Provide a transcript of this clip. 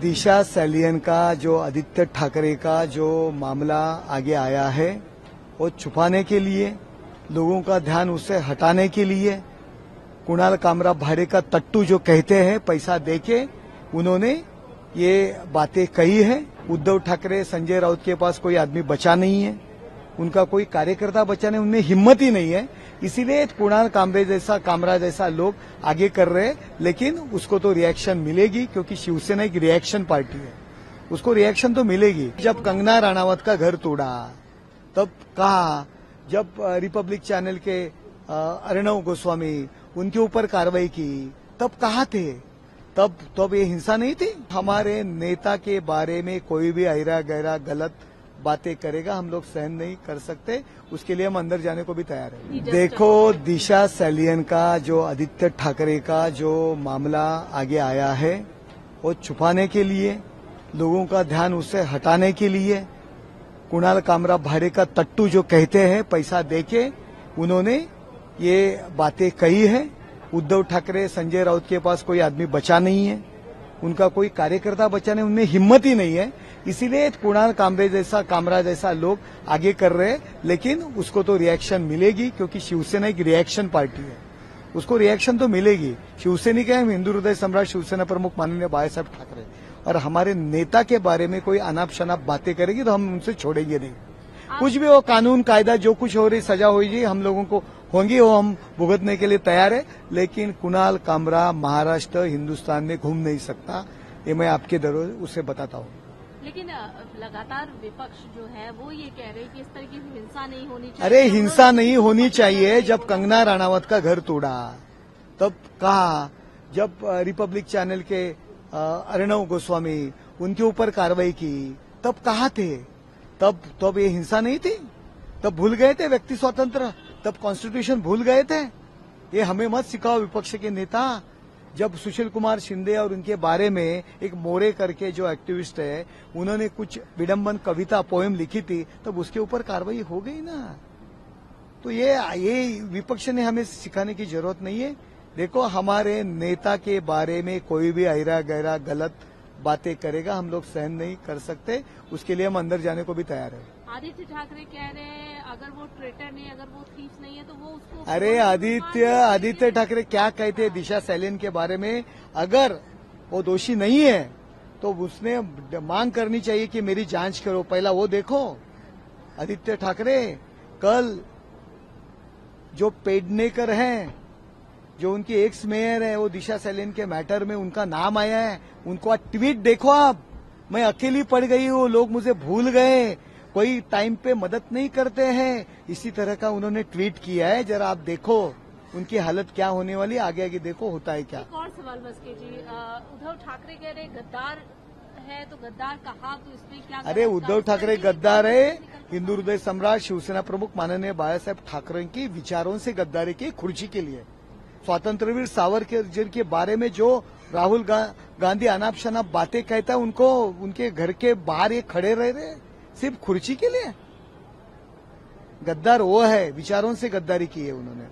दिशा Salian का जो आदित्य ठाकरे का जो मामला आगे आया है वो छुपाने के लिए, लोगों का ध्यान उससे हटाने के लिए कुणाल कामरा भाड़े का तट्टू जो कहते हैं पैसा देके उन्होंने ये बातें कही है। उद्धव ठाकरे, संजय राउत के पास कोई आदमी बचा नहीं है, उनका कोई कार्यकर्ता बचा नहीं, उनमें हिम्मत ही नहीं है। इसीलिए कुणाल कामरा जैसा लोग आगे कर रहे हैं, लेकिन उसको तो रिएक्शन मिलेगी क्योंकि शिवसेना एक रिएक्शन पार्टी है, उसको रिएक्शन तो मिलेगी। जब कंगना रनावत का घर तोड़ा तब कहा, जब रिपब्लिक चैनल के अर्णव गोस्वामी उनके ऊपर कार्रवाई की तब कहा थे, तब ये हिंसा नहीं थी। हमारे नेता के बारे में कोई भी अहिरा गहरा गलत बातें करेगा हम लोग सहन नहीं कर सकते, उसके लिए हम अंदर जाने को भी तैयार हैं। देखो, दिशा सैलियन का जो आदित्य ठाकरे का जो मामला आगे आया है वो छुपाने के लिए, लोगों का ध्यान उससे हटाने के लिए कुणाल कामरा भाड़े का तट्टू जो कहते हैं पैसा देके उन्होंने ये बातें कही है। उद्धव ठाकरे, संजय राउत के पास कोई आदमी बचा नहीं है, उनका कोई कार्यकर्ता बचा नहीं, उनमें हिम्मत ही नहीं है। इसीलिए कुणाल कामरा जैसा लोग आगे कर रहे हैं, लेकिन उसको तो रिएक्शन मिलेगी क्योंकि शिवसेना एक रिएक्शन पार्टी है, उसको रिएक्शन तो मिलेगी। शिवसैनिक है, हम हिंदू हृदय सम्राट शिवसेना प्रमुख माननीय बाळासाहेब ठाकरे, और हमारे नेता के बारे में कोई अनाप शनाप बातें करेगी तो हम उनसे छोड़ेंगे नहीं। कुछ भी हो, कानून कायदा जो कुछ हो रही सजा होगी हम लोगों को होंगी, वो हम भुगतने के लिए तैयार है। लेकिन कुणाल कामरा महाराष्ट्र हिंदुस्तान में घूम नहीं सकता, ये मैं आपके दरों उसे बताता हूँ। लेकिन लगातार विपक्ष जो है वो ये कह रहे हैं कि इस तरह की हिंसा नहीं होनी चाहिए। अरे हिंसा नहीं होनी चाहिए। जब कंगना रनावत का घर तोड़ा तब कहा, जब रिपब्लिक चैनल के अर्णव गोस्वामी उनके ऊपर कार्रवाई की तब कहा थे, तब ये हिंसा नहीं थी, तब भूल गए थे व्यक्ति स्वतंत्र, तब कॉन्स्टिट्यूशन भूल गए थे। ये हमें मत सिखाओ विपक्ष के नेता। जब सुशील कुमार शिंदे और उनके बारे में एक मोरे करके जो एक्टिविस्ट है उन्होंने कुछ विडंबन कविता पोएम लिखी थी तब उसके ऊपर कार्रवाई हो गई ना। तो ये विपक्ष ने हमें सिखाने की जरूरत नहीं है। देखो, हमारे नेता के बारे में कोई भी अहिरा गहरा गलत बातें करेगा हम लोग सहन नहीं कर सकते, उसके लिए हम अंदर जाने को भी तैयार हैं। आदित्य ठाकरे कह रहे हैं अगर वो ट्रेटर नहीं, अगर वो थीफ नहीं है तो वो उसको। अरे आदित्य ठाकरे क्या कहते हैं दिशा सैलियन के बारे में? अगर वो दोषी नहीं है तो उसने मांग करनी चाहिए कि मेरी जांच करो, पहला वो देखो। आदित्य ठाकरे कल जो पेडनेकर हैं, जो उनकी एक्स मेयर है, वो दिशा सैलियन के मैटर में उनका नाम आया है, उनको ट्वीट देखो आप। मैं अकेली पड़ गई हूँ, लोग मुझे भूल गए, कोई टाइम पे मदद नहीं करते हैं, इसी तरह का उन्होंने ट्वीट किया है। जरा आप देखो उनकी हालत क्या होने वाली, आगे आगे देखो होता है क्या। एक और सवाल बस के जी, उद्धव ठाकरे कह रहे गद्दार है तो गद्दार कहा, तो इसमें क्या? अरे उद्धव ठाकरे गद्दार है, हिंदू हृदय सम्राट शिवसेना प्रमुख माननीय बाळासाहेब ठाकरे की विचारों से गद्दारी की, खुर्ची के लिए। स्वातंत्रवीर सावरकर के बारे में जो राहुल गांधी अनाप शनाप बातें कहता है, उनको उनके घर के बाहर ये खड़े रह रहे सिर्फ खुर्ची के लिए। गद्दार वो है, विचारों से गद्दारी की है उन्होंने।